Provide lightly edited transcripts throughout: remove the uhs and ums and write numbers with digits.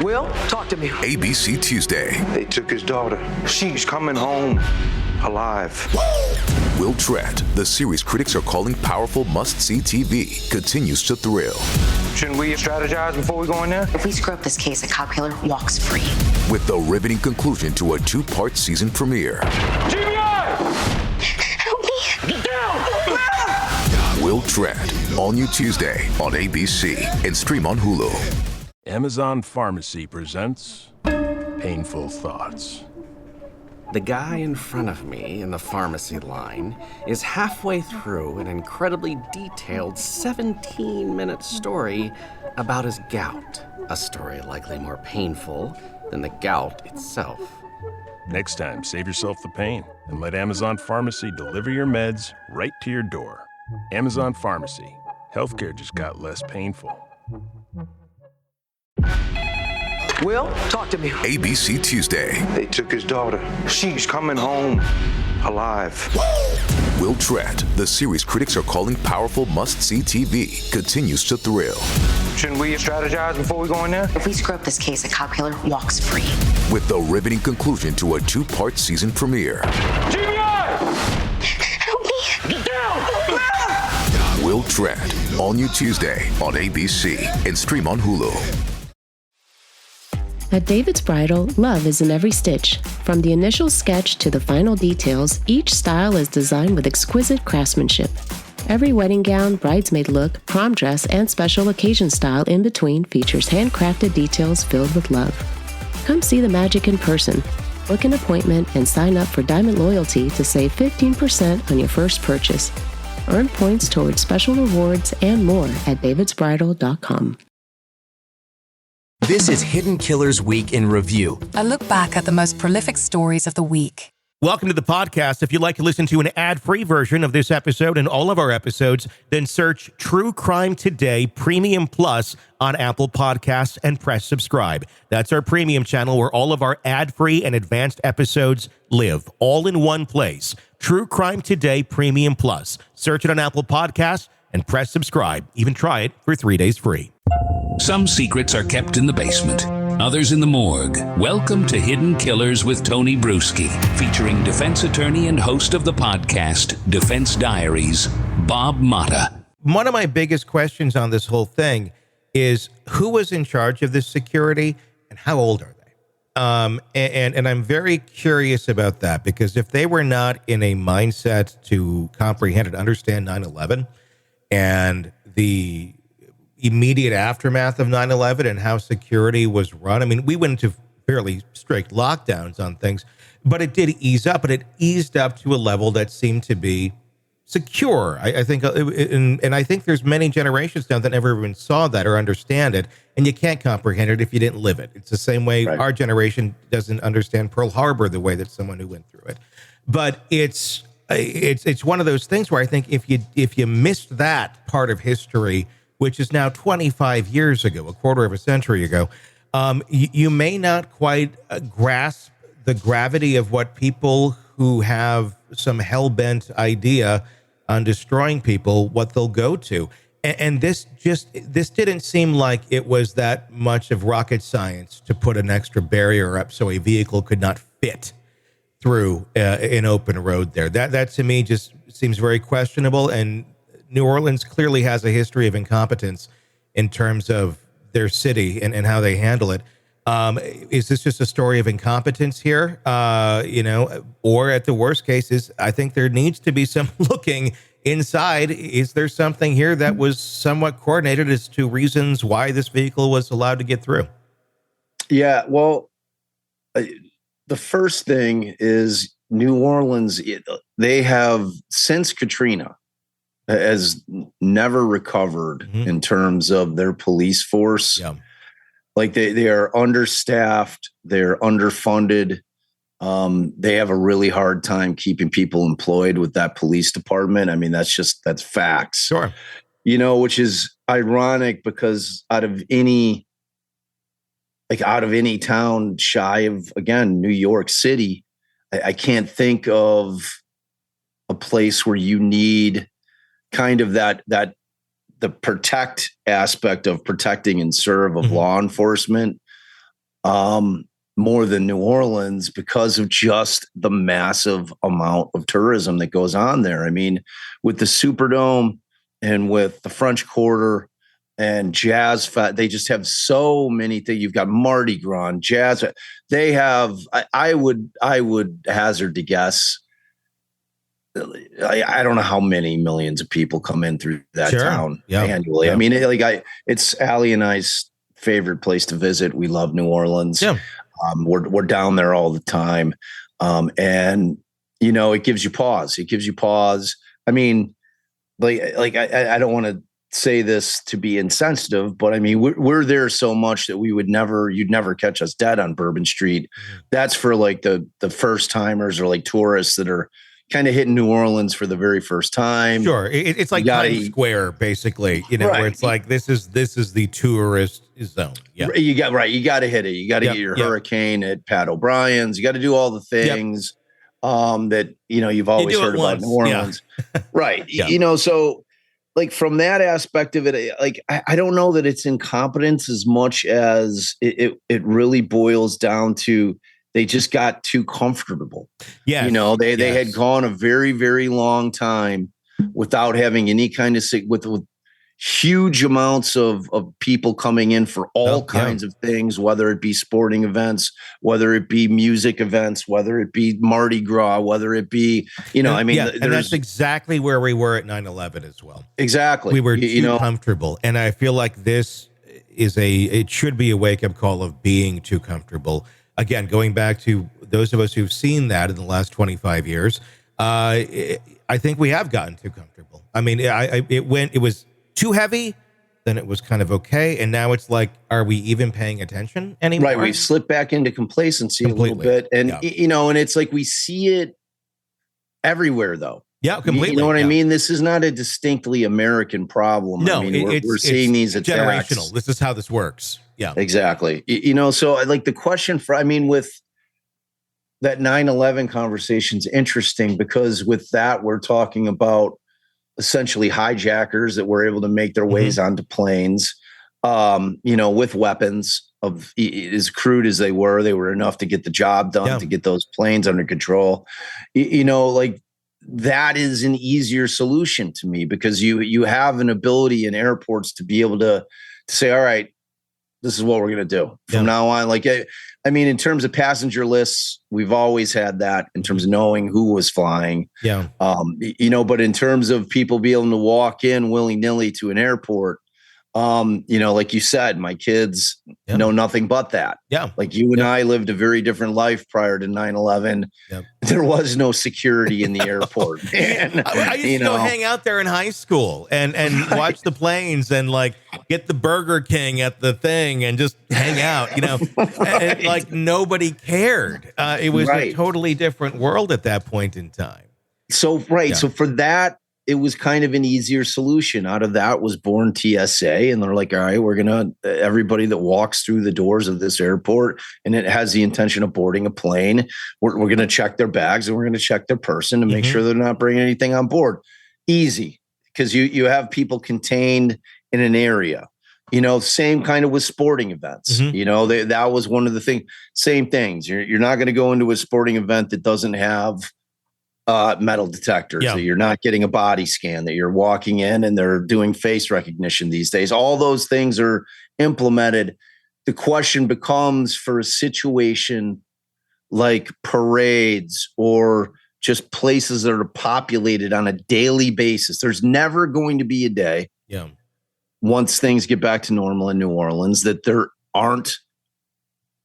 Will, talk to me. ABC Tuesday. They took his daughter. She's coming home alive. Will Trent, the series critics are calling powerful must-see TV, continues to thrill. Shouldn't we strategize before we go in there? If we screw up this case, a cop killer walks free. With the riveting conclusion to a 2-part season premiere. GBI! Help me! Get down! Will Trent, all new Tuesday on ABC and stream on Hulu. Amazon Pharmacy presents Painful Thoughts. The guy in front of me in the pharmacy line is halfway through an incredibly detailed 17-minute story about his gout, a story likely more painful than the gout itself. Next time, save yourself the pain and let Amazon Pharmacy deliver your meds right to your door. Amazon Pharmacy. Healthcare just got less painful. Will, talk to me. ABC Tuesday. They took his daughter. She's coming home alive. Will Trent, the series critics are calling powerful must-see TV, continues to thrill. Shouldn't we strategize before we go in there? If we screw up this case, a cop killer walks free. With the riveting conclusion to a 2-part season premiere. GBI! Help me! Get down! Will Trent, all new Tuesday on ABC and stream on Hulu. At David's Bridal, love is in every stitch. From the initial sketch to the final details, each style is designed with exquisite craftsmanship. Every wedding gown, bridesmaid look, prom dress, and special occasion style in between features handcrafted details filled with love. Come see the magic in person. Book an appointment and sign up for Diamond Loyalty to save 15% on your first purchase. Earn points towards special rewards and more at davidsbridal.com. This is Hidden Killers Week in Review. A look back at the most prolific stories of the week. Welcome to the podcast. If you'd like to listen to an ad-free version of this episode and all of our episodes, then search True Crime Today Premium Plus on Apple Podcasts and press subscribe. That's our premium channel where all of our ad-free and advanced episodes live, all in one place. True Crime Today Premium Plus. Search it on Apple Podcasts and press subscribe. Even try it for 3 days free. Some secrets are kept in the basement, others in the morgue. Welcome to Hidden Killers with Tony Brueski, featuring defense attorney and host of the podcast, Defense Diaries, Bob Motta. One of my biggest questions on this whole thing is who was in charge of this security and how old are they? And I'm very curious about that, because if they were not in a mindset to comprehend and understand 9/11 and the immediate aftermath of 9/11 and how security was run. I mean, we went into fairly strict lockdowns on things, but it did ease up, but it eased up to a level that seemed to be secure. I think, and I think there's many generations now that never even saw that or understand it, and you can't comprehend it if you didn't live it. It's the same way Our generation doesn't understand Pearl Harbor the way that someone who went through it. But it's one of those things where I think if you missed that part of history, which is now 25 years ago, a quarter of a century ago, you may not quite grasp the gravity of what people who have some hell-bent idea on destroying people, what they'll go to. And this didn't seem like it was that much of rocket science to put an extra barrier up so a vehicle could not fit through an open road there. That to me just seems very questionable, and New Orleans clearly has a history of incompetence in terms of their city and how they handle it. Is this just a story of incompetence here? Or at the worst cases, I think there needs to be some looking inside. Is there something here that was somewhat coordinated as to reasons why this vehicle was allowed to get through? Yeah, well, the first thing is New Orleans, they have, since Katrina, has never recovered in terms of their police force. Yeah. Like they are understaffed, they're underfunded. They have a really hard time keeping people employed with that police department. I mean, that's facts. Sure. Which is ironic because out of any town shy of, again, New York City, I can't think of a place where you need kind of the protect aspect of protecting and serve of law enforcement more than New Orleans because of just the massive amount of tourism that goes on there. I mean, with the Superdome and with the French Quarter and Jazz Fest, they just have so many things. You've got Mardi Gras and Jazz. They have, I would hazard to guess, I don't know how many millions of people come in through that town annually. I mean, it's Allie and I's favorite place to visit. We love New Orleans. Yeah. We're down there all the time. And you know, it gives you pause. It gives you pause. I mean, I don't want to say this to be insensitive, but I mean, we're there so much that you'd never catch us dead on Bourbon Street. That's for like the first timers or like tourists that are kind of hitting New Orleans for the very first time. Sure. It's like Times Square, basically, you know, where it's like, this is the tourist zone. Yeah. You got to hit it. You got to get your hurricane at Pat O'Brien's. You got to do all the things that, you know, you've always heard about New Orleans. Yeah. Right. You know, so like from that aspect of it, like, I don't know that it's incompetence as much as it really boils down to, they just got too comfortable. Yeah. You know, they had gone a very, very long time without having any kind of with huge amounts of people coming in for all kinds of things, whether it be sporting events, whether it be music events, whether it be Mardi Gras, whether it be, you know, I mean, and that's exactly where we were at 9/11 as well. Exactly. We were too comfortable. And I feel like this is it should be a wake up call of being too comfortable. Again, going back to those of us who've seen that in the last 25 years, I think we have gotten too comfortable. I mean, it was too heavy, then it was kind of okay, and now it's like, are we even paying attention anymore? Right, we've slipped back into complacency a little bit, and you know, and it's like we see it everywhere, though. Yeah, completely. You know what I mean? This is not a distinctly American problem. No, I mean, we're seeing these attacks. Generational. This is how this works. Yeah, exactly. You know, so like the question with that 9/11 conversation is interesting because with that, we're talking about essentially hijackers that were able to make their ways onto planes, you know, with weapons of as crude as they were enough to get the job done, to get those planes under control. You know, like that is an easier solution to me because you have an ability in airports to be able to say, all right, this is what we're going to do from now on. Like, I mean, in terms of passenger lists, we've always had that in terms of knowing who was flying. Yeah. You know, but in terms of people being able to walk in willy-nilly to an airport, you know, like you said, my kids know nothing but that. Yeah. Like you and I lived a very different life prior to 9/11. Yep. There was no security in the airport. Man. I used to go hang out there in high school and watch the planes and like get the Burger King at the thing and just hang out, you know, and like nobody cared. It was a totally different world at that point in time. So, So for that, it was kind of an easier solution. Out of that was born TSA. And they're like, all right, we're going to, everybody that walks through the doors of this airport and it has the intention of boarding a plane, we're going to check their bags and we're going to check their person to make sure they're not bringing anything on board. Easy. Because you have people contained in an area. You know, same kind of with sporting events. You know, that was one of the things, same things. You're not going to go into a sporting event that doesn't have metal detectors, that you're not getting a body scan, that you're walking in and they're doing face recognition these days. All those things are implemented. The question becomes for a situation like parades or just places that are populated on a daily basis. There's never going to be a day once things get back to normal in New Orleans that there aren't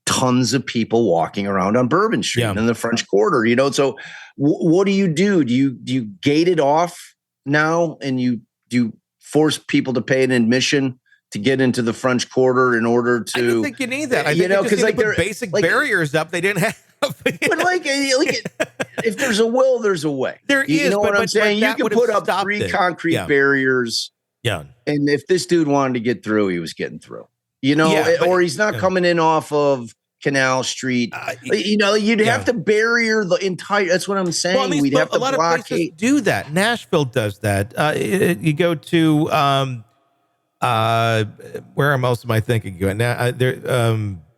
tons of people walking around on Bourbon Street in the French Quarter, you know? So what do? Do you gate it off now and do you force people to pay an admission to get into the French Quarter in order to? I don't think you need that. I think because like put basic barriers up they didn't have. But like if there's a will, there's a way. There is. You know what I'm saying? You can put up 3 concrete barriers. Yeah. And if this dude wanted to get through, he was getting through. You know, or he's not coming in off of Canal Street. You know, you'd have to barrier the entire. That's what I'm saying. Well, I mean, we'd have to a lot of places do that. Nashville does that. You go to where else am I thinking? Now,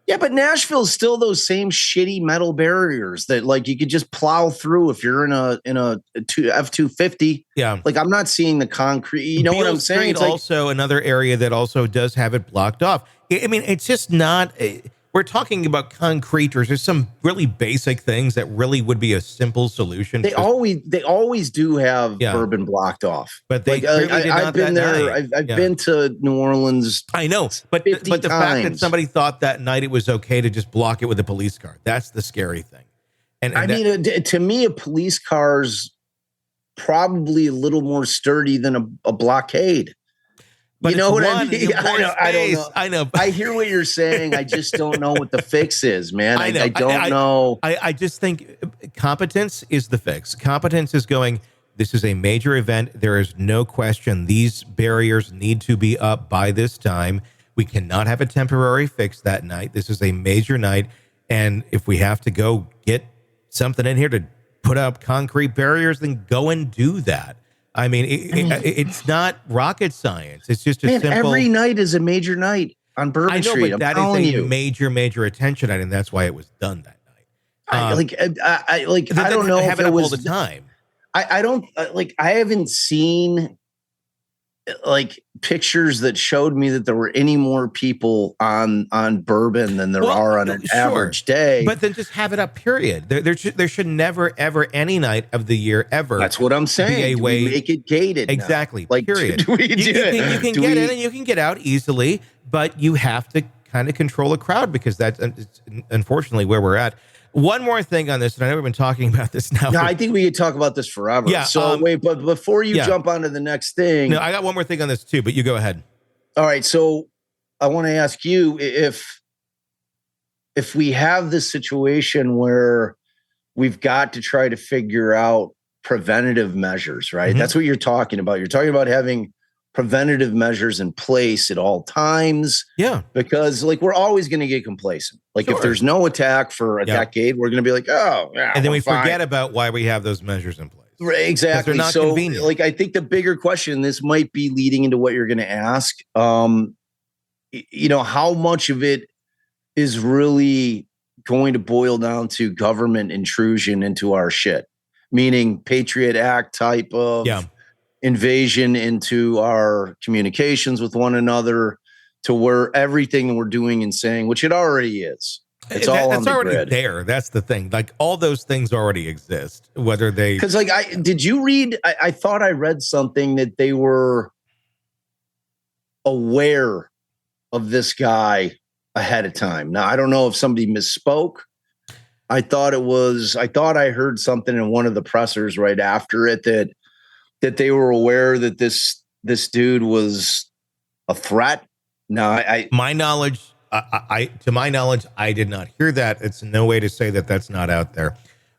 Yeah, but Nashville's still those same shitty metal barriers that like you could just plow through if you're in a F-250. Yeah. Like I'm not seeing the concrete. You know what I'm saying? Street It's like, also another area that also does have it blocked off. I mean, it's just not. We're talking about concrete, or there's some really basic things that really would be a simple solution. they always do have Bourbon blocked off. But they like, clearly did I've not been that there. night. I've been to New Orleans. I know, but the fact that somebody thought that night it was okay to just block it with a police car, that's the scary thing. And I mean, to me, a police car's probably a little more sturdy than a blockade. But you know what I one, mean? I don't know. I know. I hear what you're saying. I just don't know what the fix is, man. I don't know. I just think competence is the fix. Competence is going, this is a major event. There is no question these barriers need to be up by this time. We cannot have a temporary fix that night. This is a major night. And if we have to go get something in here to put up concrete barriers, then go and do that. I mean, it's not rocket science. It's just a simple. Every night is a major night on Bourbon Street. I know, but that is a major attention item. That's why it was done that night. I don't know if it was all the time. I don't like. I haven't seen like pictures that showed me that there were any more people on Bourbon than there are on an average day. But then just have it up, period. There should never, ever, any night of the year ever. That's what I'm saying. Be a way, make it gated. Exactly. Like, period. You can get in and you can get out easily, but you have to kind of control a crowd because that's unfortunately where we're at. One more thing on this, and I know we've been talking about this now. No, I think we could talk about this forever. Yeah. So wait, but before you jump on to the next thing. No, I got one more thing on this too, but you go ahead. All right. So I want to ask you if we have this situation where we've got to try to figure out preventative measures, right? Mm-hmm. That's what you're talking about. You're talking about having preventative measures in place at all times. Yeah. Because like we're always going to get complacent. Like if there's no attack for a decade, we're going to be like, oh, yeah. And then we forget about why we have those measures in place. Right, exactly. They're not so convenient. Like I think the bigger question, this might be leading into what you're going to ask. How much of it is really going to boil down to government intrusion into our shit? Meaning Patriot Act type of invasion into our communications with one another, to where everything we're doing and saying, which it already is. It's all on the already grid. there. That's the thing. Like all those things already exist, whether they. Because did you read? I thought I read something that they were aware of this guy ahead of time. Now I don't know if somebody misspoke. I thought I heard something in one of the pressers right after it that they were aware that this dude was a threat. No, to my knowledge, I did not hear that. It's no way to say that that's not out there.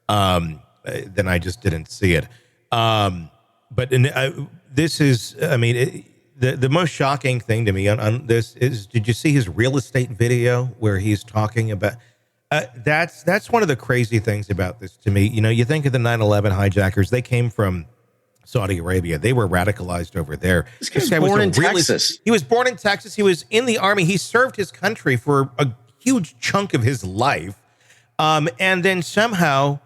Then I just didn't see it. But this is, I mean, the most shocking thing to me on this is, did you see his real estate video where he's talking about? That's one of the crazy things about this to me. You know, you think of the 9/11 hijackers; they came from Saudi Arabia. They were radicalized over there. This guy was born in Texas. He was born in Texas. He was in the army. He served his country for a huge chunk of his life, and then somehow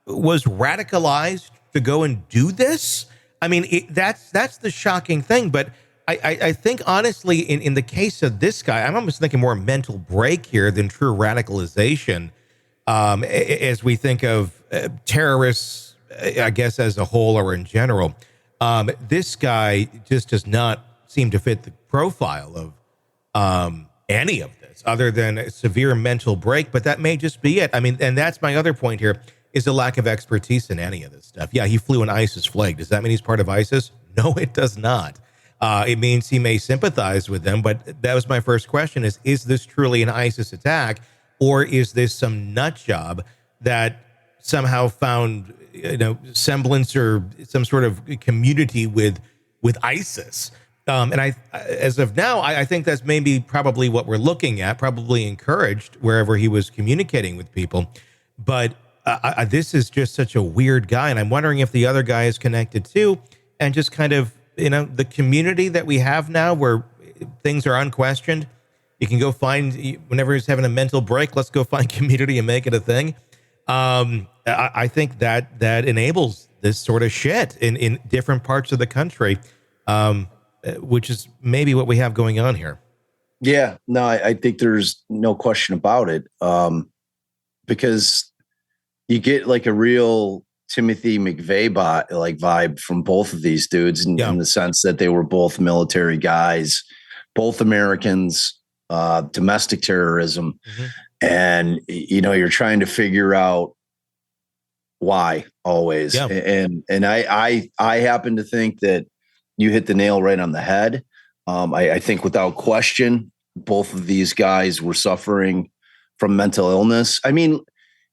was radicalized to go and do this. I mean, that's the shocking thing. But I think, honestly, in the case of this guy, I'm almost thinking more mental break here than true radicalization, as we think of terrorists, I guess, as a whole or in general. This guy just does not seem to fit the profile of any of this other than a severe mental break. But that may just be it. I mean, and that's my other point here, is the lack of expertise in any of this stuff. Yeah, he flew an ISIS flag. Does that mean he's part of ISIS? No, it does not. It means he may sympathize with them. But that was my first question is this truly an ISIS attack? Or is this some nut job that somehow found, semblance or some sort of community with ISIS? And as of now, I think that's maybe probably what we're looking at, probably encouraged wherever he was communicating with people. But this is just such a weird guy. And I'm wondering if the other guy is connected too, and just kind of, the community that we have now where things are unquestioned. You can go find, whenever he's having a mental break, let's go find Community and make it a thing. I think that enables this sort of shit in different parts of the country, which is maybe what we have going on here. Yeah, no, I think there's no question about it. Because you get like a real Timothy McVeigh vibe from both of these dudes in the sense that they were both military guys, both Americans, domestic terrorism. And, you're trying to figure out why always. And I happen to think that you hit the nail right on the head. I think without question, both of these guys were suffering from mental illness. I mean,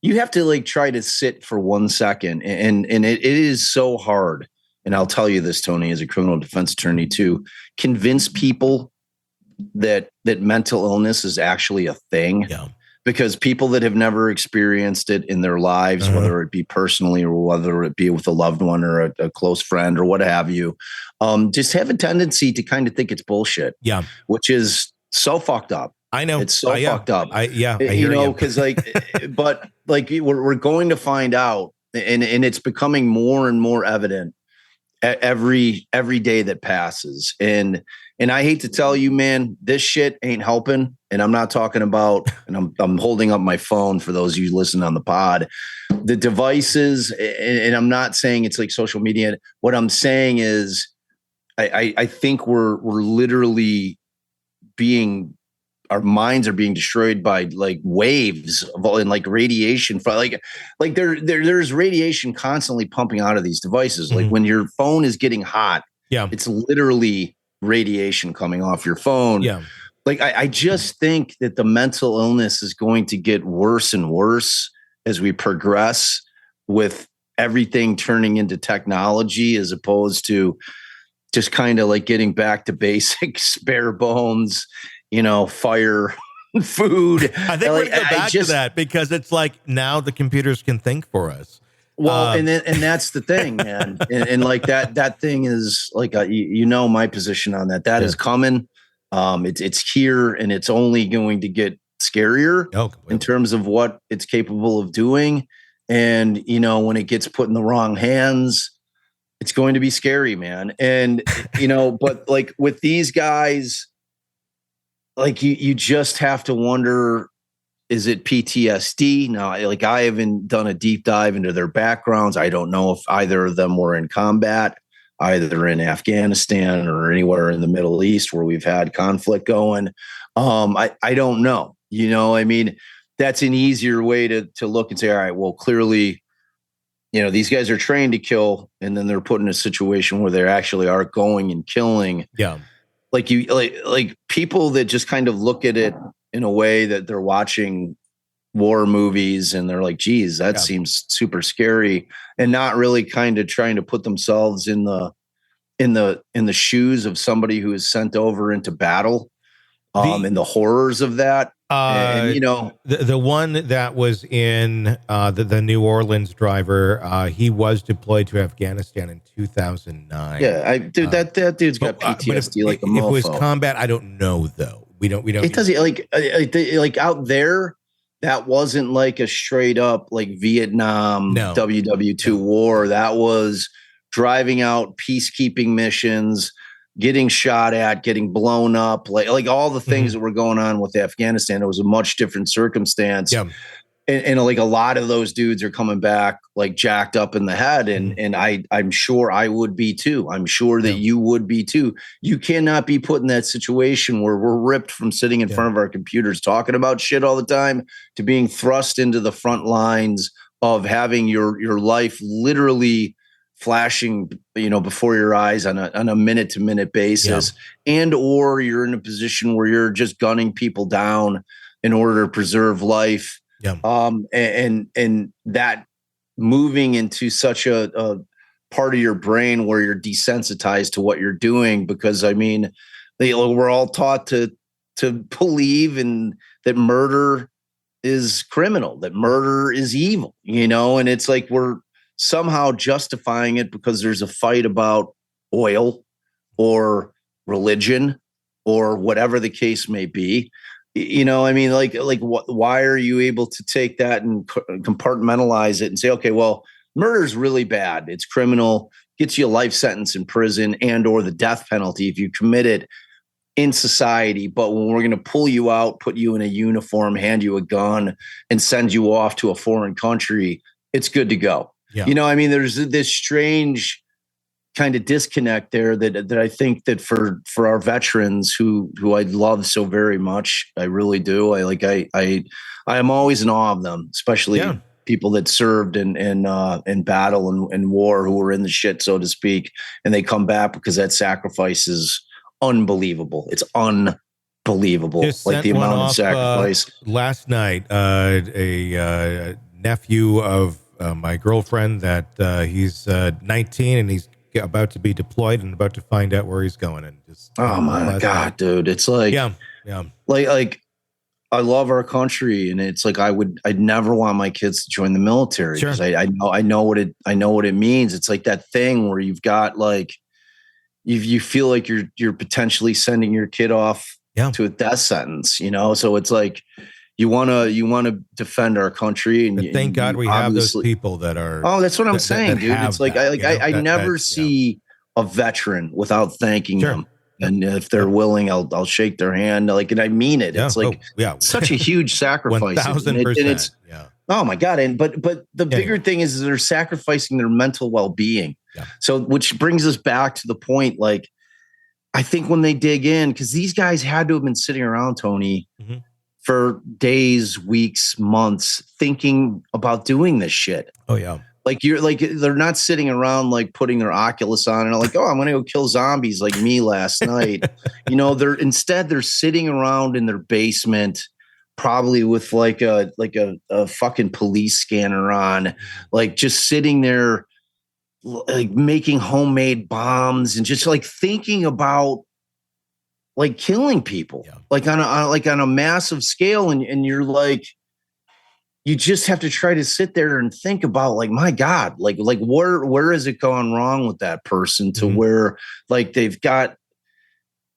you have to like try to sit for 1 second, and it is so hard. And I'll tell you this, Tony, as a criminal defense attorney, to convince people that mental illness is actually a thing. Because people that have never experienced it in their lives, whether it be personally or whether it be with a loved one or a close friend or what have you, just have a tendency to kind of think it's bullshit. Which is so fucked up. I know it's so fucked up. I hear you. Because but we're going to find out, and it's becoming more and more evident every day that passes. And I hate to tell you, man, this shit ain't helping. And I'm not talking about, and I'm holding up my phone for those of you listening on the pod, the devices. And I'm not saying it's like social media. What I'm saying is, I think we're literally our minds are being destroyed by like waves and like radiation. Like there's radiation constantly pumping out of these devices. Like when your phone is getting hot, it's literally radiation coming off your phone. Like I just think that the mental illness is going to get worse and worse as we progress with everything turning into technology, as opposed to just kind of like getting back to basics, bare bones, fire, food. I think we're going to go back to that, because it's like now the computers can think for us. Well, and that's the thing, man. and like that thing is like, my position on that. That is coming. It's here, and it's only going to get scarier in terms of what it's capable of doing. And, when it gets put in the wrong hands, it's going to be scary, man. And, but like with these guys, like you just have to wonder, is it PTSD? Now, like I haven't done a deep dive into their backgrounds. I don't know if either of them were in combat, either in Afghanistan or anywhere in the Middle East where we've had conflict going. I don't know. I mean, that's an easier way to look and say, all right, well, clearly, these guys are trained to kill, and then they're put in a situation where they actually are going and killing. Like people that just kind of look at it in a way that they're watching war movies and they're like, geez, that seems super scary, and not really kind of trying to put themselves in the shoes of somebody who is sent over into battle, and the horrors of that. The one that was in the New Orleans driver, he was deployed to Afghanistan in 2009. Yeah, that dude's got PTSD like a mofo. If it was combat, I don't know though. We don't. It does like out there. That wasn't like a straight up like Vietnam WW2 war. That was driving out peacekeeping missions, getting shot at, getting blown up, like all the things that were going on with Afghanistan. It was a much different circumstance. And like a lot of those dudes are coming back like jacked up in the head. And I'm sure I would be too. I'm sure that you would be too. You cannot be put in that situation where we're ripped from sitting in front of our computers talking about shit all the time to being thrust into the front lines of having your life literally flashing, before your eyes on a minute to minute basis, and or you're in a position where you're just gunning people down in order to preserve life. And that moving into such a part of your brain where you're desensitized to what you're doing, because I mean, we're all taught to believe that murder is criminal, that murder is evil, and it's like we're somehow justifying it because there's a fight about oil or religion or whatever the case may be. You know, I mean, why are you able to take that and compartmentalize it and say, okay, well, murder is really bad. It's criminal, gets you a life sentence in prison and or the death penalty if you commit it in society. But when we're going to pull you out, put you in a uniform, hand you a gun and send you off to a foreign country, it's good to go. Yeah. You know, I mean, there's this strange kind of disconnect there that I think that for our veterans who I love so very much, I really do. I am always in awe of them, especially people that served in battle and war, who were in the shit, so to speak, and they come back because that sacrifice is unbelievable. It's unbelievable. Just like the amount of sacrifice. Last night, a nephew of my girlfriend that he's 19 and he's about to be deployed and about to find out where he's going. And just oh my God, dude, it's like like I love our country, and it's like I'd never want my kids to join the military because I know what it means. It's like that thing where you've got like you feel like you're potentially sending your kid off to a death sentence, you know. So it's like you want to defend our country, and thank God we have those people that are. Oh, that's what I'm saying, dude. It's like I never see a veteran without thanking them, and if they're willing, I'll shake their hand. Like, and I mean it. It's like such a huge sacrifice. 1,000%. Oh my God! And but the bigger thing is they're sacrificing their mental well-being. Yeah. So, which brings us back to the point, like I think when they dig in, because these guys had to have been sitting around, Tony. Mm-hmm. For days, weeks, months, thinking about doing this shit. Oh yeah. Like they're not sitting around like putting their Oculus on and like, oh, I'm going to go kill zombies like me last night. You know, they're sitting around in their basement, probably with like a fucking police scanner on, like just sitting there, like making homemade bombs and just like thinking about like killing people, like on a massive scale. And you're like, you just have to try to sit there and think about like, my God, like where has it gone wrong with that person to where like they've got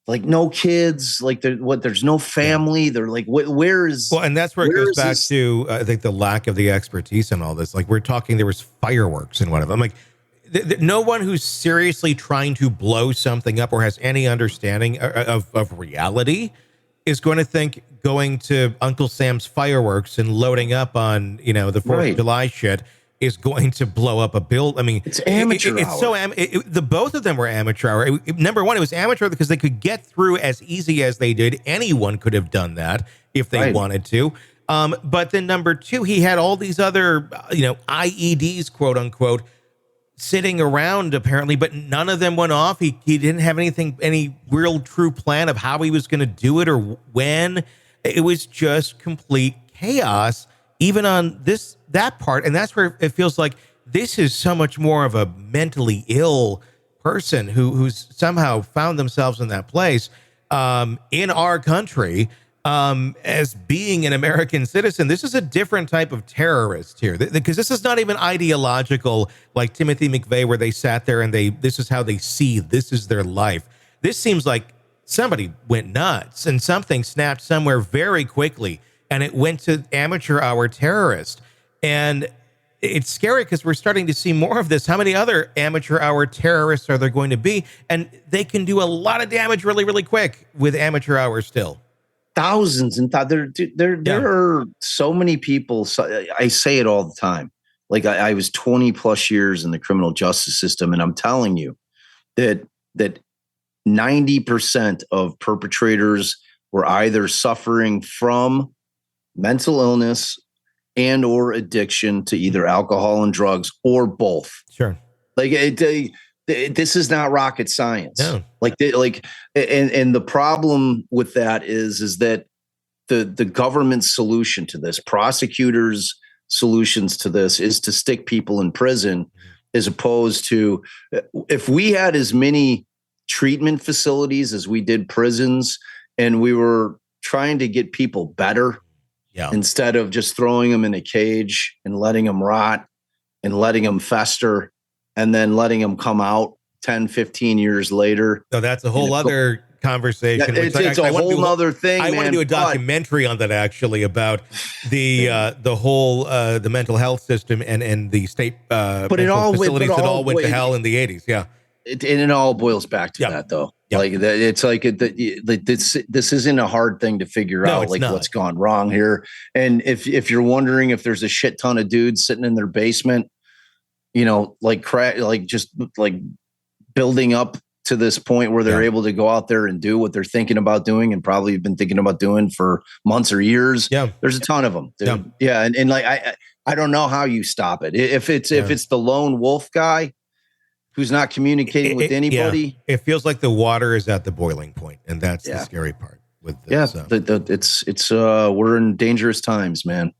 like no kids, like there's no family. They're like, where is, well, and that's where it goes back to, I think the lack of the expertise in all this. Like we're talking, there was fireworks in one of them. Like, no one who's seriously trying to blow something up or has any understanding of reality is going to think going to Uncle Sam's fireworks and loading up on, you know, the 4th of July shit is going to blow up a build. I mean, it's amateur it's so the both of them were amateur hour. Number one, it was amateur because they could get through as easy as they did. Anyone could have done that if they wanted to. But then number two, he had all these other, you know, IEDs, quote unquote, sitting around apparently, but none of them went off. He didn't have any real true plan of how he was going to do it or when. It was just complete chaos, even on that part. And that's where it feels like this is so much more of a mentally ill person who's somehow found themselves in that place in our country. As being an American citizen, this is a different type of terrorist here, because this is not even ideological like Timothy McVeigh, where they sat there and this is how they see, this is their life. This seems like somebody went nuts and something snapped somewhere very quickly, and it went to amateur hour terrorist. And it's scary because we're starting to see more of this. How many other amateur hour terrorists are there going to be? And they can do a lot of damage really, really quick with amateur hours still. Thousands and there are so many people. So I say it all the time. Like I was 20 plus years in the criminal justice system, and I'm telling you that 90% of perpetrators were either suffering from mental illness and or addiction to either alcohol and drugs or both. Sure. Like this is not rocket science. No. And the problem with that is that the government's solution to this, prosecutors' solutions to this, is to stick people in prison, as opposed to if we had as many treatment facilities as we did prisons, and we were trying to get people better instead of just throwing them in a cage and letting them rot and letting them fester and then letting them come out 10, 15 years later. So that's a whole other conversation. Yeah, it's a whole nother thing. I want to do a documentary on that, actually, about the whole the mental health system and the state facilities that all went to hell in the 80s. Yeah. It all boils back to that, though. Yep. Like it's like this isn't a hard thing to figure out, like what's gone wrong here. And if you're wondering if there's a shit ton of dudes sitting in their basement, like building up to this point where they're able to go out there and do what they're thinking about doing and probably have been thinking about doing for months or years. Yeah, there's a ton of them. Dude. Yeah, and like I don't know how you stop it. If it's the lone wolf guy who's not communicating with anybody. It feels like the water is at the boiling point, and that's the scary part with this. Yeah, we're in dangerous times, man.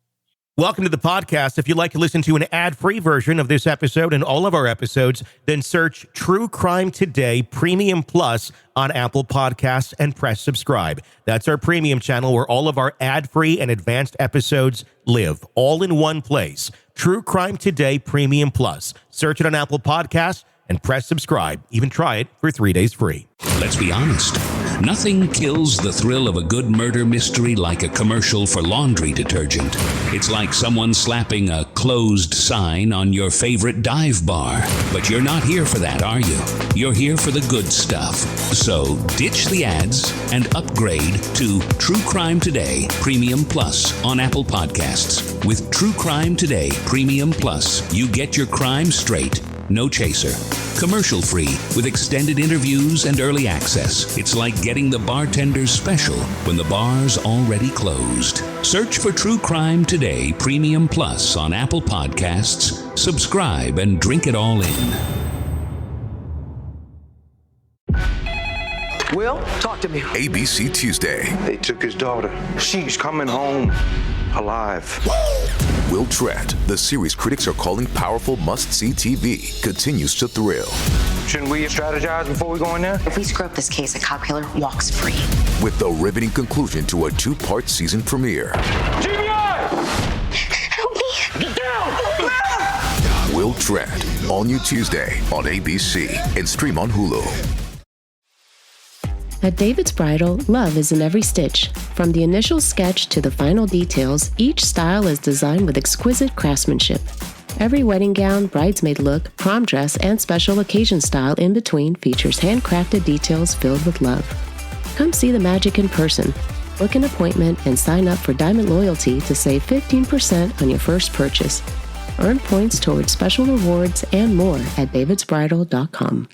Welcome to the podcast. If you'd like to listen to an ad-free version of this episode and all of our episodes, then search True Crime Today Premium Plus on Apple Podcasts and press subscribe. That's our premium channel where all of our ad-free and advanced episodes live, all in one place. True Crime Today Premium Plus. Search it on Apple Podcasts and press subscribe. Even try it for 3 days free. Let's be honest. Nothing kills the thrill of a good murder mystery like a commercial for laundry detergent. It's like someone slapping a closed sign on your favorite dive bar. But you're not here for that, are you? You're here for the good stuff. So ditch the ads and upgrade to True Crime Today Premium Plus on Apple Podcasts. With True Crime Today Premium Plus, you get your crime straight. No chaser. Commercial free with extended interviews and early access. It's like getting the bartender's special when the bar's already closed. Search for True Crime Today Premium Plus on Apple Podcasts. Subscribe and drink it all in. Will, talk to me. ABC Tuesday. They took his daughter. She's coming home alive. Will Tratt, the series critics are calling powerful must-see TV, continues to thrill. Shouldn't we strategize before we go in there? If we screw up this case, a cop killer walks free. With the riveting conclusion to a 2-part season premiere. GBI! Help me! Get down! Will Tratt, all new Tuesday on ABC and stream on Hulu. At David's Bridal, love is in every stitch. From the initial sketch to the final details, each style is designed with exquisite craftsmanship. Every wedding gown, bridesmaid look, prom dress, and special occasion style in between features handcrafted details filled with love. Come see the magic in person. Book an appointment and sign up for Diamond Loyalty to save 15% on your first purchase. Earn points towards special rewards and more at davidsbridal.com.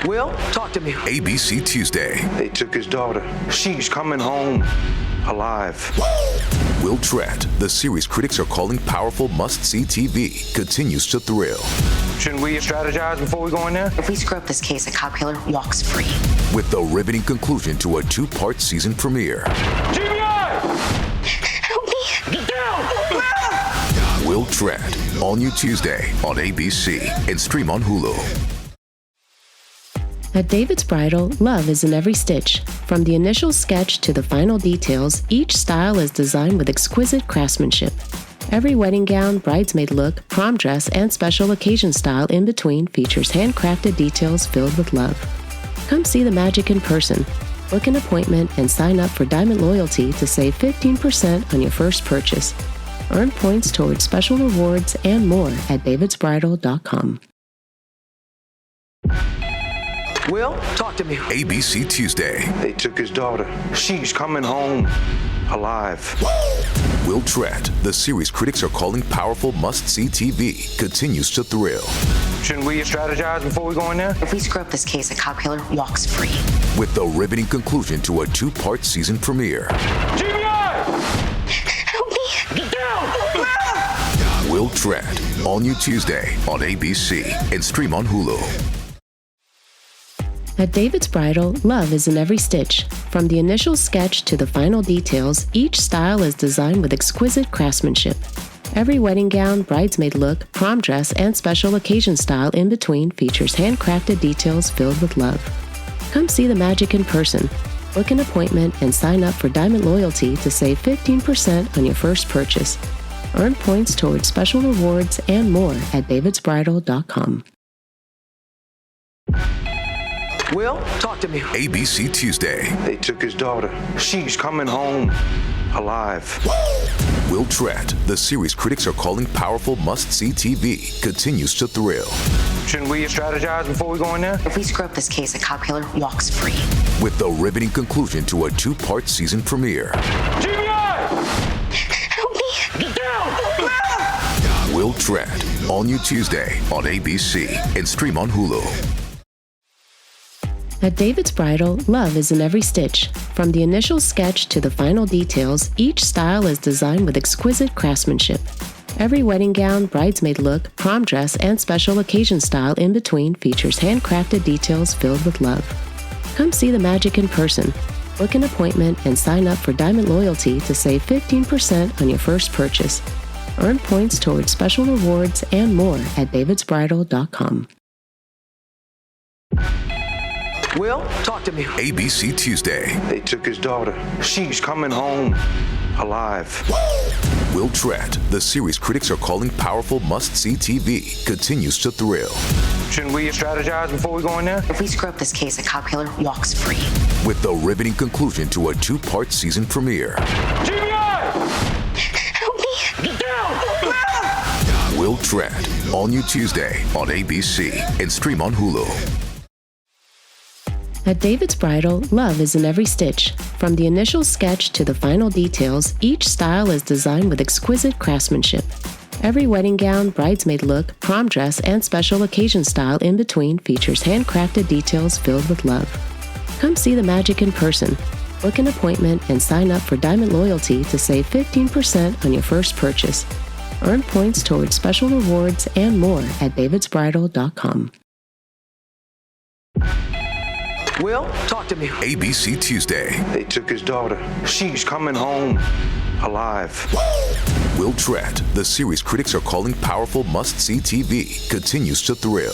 Will, talk to me. ABC Tuesday. They took his daughter. She's coming home alive. Will Tratt, the series critics are calling powerful must-see TV, continues to thrill. Shouldn't we strategize before we go in there? If we screw up this case, a cop killer walks free. With the riveting conclusion to a 2-part season premiere. GBI! Help me! Get down! Will Tratt, all new Tuesday on ABC and stream on Hulu. At David's Bridal, love is in every stitch. From the initial sketch to the final details, each style is designed with exquisite craftsmanship. Every wedding gown, bridesmaid look, prom dress, and special occasion style in between features handcrafted details filled with love. Come see the magic in person. Book an appointment and sign up for Diamond Loyalty to save 15% on your first purchase. Earn points towards special rewards and more at davidsbridal.com. Will, talk to me. ABC Tuesday. They took his daughter. She's coming home alive. Will Tratt, the series critics are calling powerful must-see TV, continues to thrill. Shouldn't we strategize before we go in there? If we screw up this case, a cop killer walks free. With the riveting conclusion to a 2-part season premiere. GBI! Help me! Get down! Will Tratt, all new Tuesday on ABC and stream on Hulu. At David's Bridal, love is in every stitch. From the initial sketch to the final details, each style is designed with exquisite craftsmanship. Every wedding gown, bridesmaid look, prom dress, and special occasion style in between features handcrafted details filled with love. Come see the magic in person. Book an appointment and sign up for Diamond Loyalty to save 15% on your first purchase. Earn points towards special rewards and more at davidsbridal.com. Will, talk to me. ABC Tuesday. They took his daughter. She's coming home alive. Will Tratt, the series critics are calling powerful must-see TV, continues to thrill. Shouldn't we strategize before we go in there? If we screw up this case, a cop killer walks free. With the riveting conclusion to a 2-part season premiere. Help me! Get down! Will Tratt, all new Tuesday on ABC and stream on Hulu. At David's Bridal, love is in every stitch. From the initial sketch to the final details, each style is designed with exquisite craftsmanship. Every wedding gown, bridesmaid look, prom dress, and special occasion style in between features handcrafted details filled with love. Come see the magic in person. Book an appointment and sign up for Diamond Loyalty to save 15% on your first purchase. Earn points towards special rewards and more at davidsbridal.com. Will, talk to me. ABC Tuesday. They took his daughter. She's coming home alive. Will Tratt, the series critics are calling powerful must-see TV, continues to thrill. Shouldn't we strategize before we go in there? If we screw up this case, a cop killer walks free. With the riveting conclusion to a 2-part season premiere. Help me! Get down! Will Tratt, all new Tuesday on ABC and stream on Hulu. At David's Bridal, love is in every stitch. From the initial sketch to the final details, each style is designed with exquisite craftsmanship. Every wedding gown, bridesmaid look, prom dress, and special occasion style in between features handcrafted details filled with love. Come see the magic in person. Book an appointment and sign up for Diamond Loyalty to save 15% on your first purchase. Earn points towards special rewards and more at davidsbridal.com. Will, talk to me. ABC Tuesday. They took his daughter. She's coming home alive. Will Tratt, the series critics are calling powerful must-see TV, continues to thrill.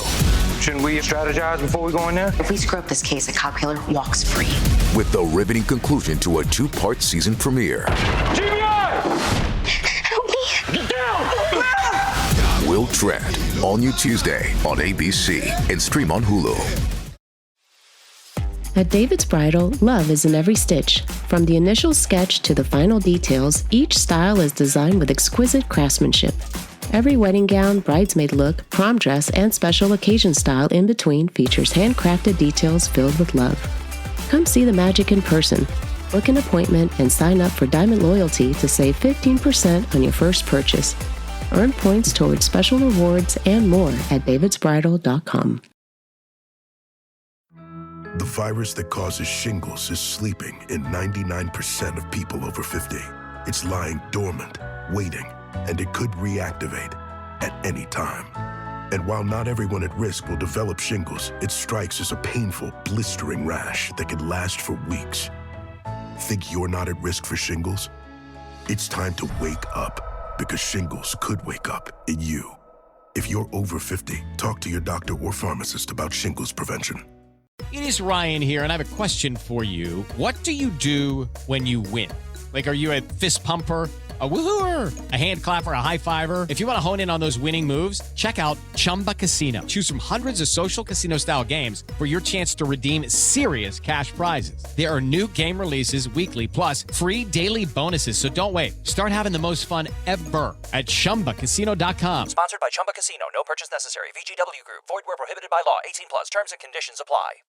Shouldn't we strategize before we go in there? If we screw up this case, a cop killer walks free. With the riveting conclusion to a 2-part season premiere. Help me! Get down! Will Tratt, all new Tuesday on ABC and stream on Hulu. At David's Bridal, love is in every stitch. From the initial sketch to the final details, each style is designed with exquisite craftsmanship. Every wedding gown, bridesmaid look, prom dress, and special occasion style in between features handcrafted details filled with love. Come see the magic in person. Book an appointment and sign up for Diamond Loyalty to save 15% on your first purchase. Earn points towards special rewards and more at davidsbridal.com. The virus that causes shingles is sleeping in 99% of people over 50. It's lying dormant, waiting, and it could reactivate at any time. And while not everyone at risk will develop shingles, it strikes as a painful, blistering rash that can last for weeks. Think you're not at risk for shingles? It's time to wake up, because shingles could wake up in you. If you're over 50, talk to your doctor or pharmacist about shingles prevention. It is Ryan here, and I have a question for you. What do you do when you win? Like, are you a fist pumper, a woo-hooer, a hand clapper, a high fiver? If you want to hone in on those winning moves, check out Chumba Casino. Choose from hundreds of social casino-style games for your chance to redeem serious cash prizes. There are new game releases weekly, plus free daily bonuses. So don't wait. Start having the most fun ever at ChumbaCasino.com. Sponsored by Chumba Casino. No purchase necessary. VGW Group. Void where prohibited by law. 18+. Terms and conditions apply.